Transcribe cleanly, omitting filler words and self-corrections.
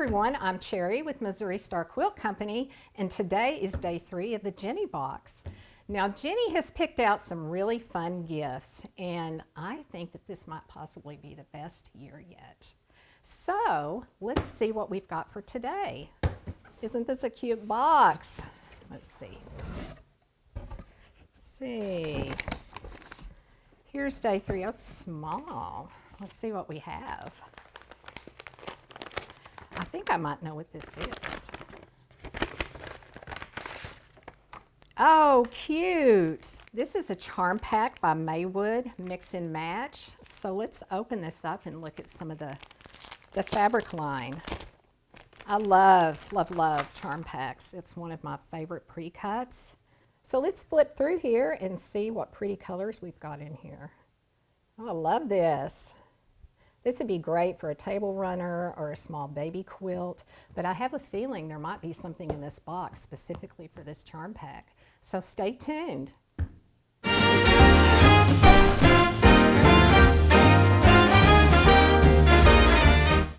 everyone, I'm Cherry with Missouri Star Quilt Company, and today is day 3 of the Jenny box. Now Jenny has picked out some really fun gifts, and I think that this might possibly be the best year yet. So let's see what we've got for today. Isn't this a cute box? Let's see. Here's day 3. Oh, it's small. Let's see what we have. I think I might know what this is. Oh, cute. This is a charm pack by Maywood, Mix and Match. So let's open this up and look at some of the fabric line. I love charm packs. It's one of my favorite pre-cuts. So let's flip through here and see what pretty colors we've got in here. Oh, I love this. This would be great for a table runner or a small baby quilt, but I have a feeling there might be something in this box specifically for this charm pack. So stay tuned.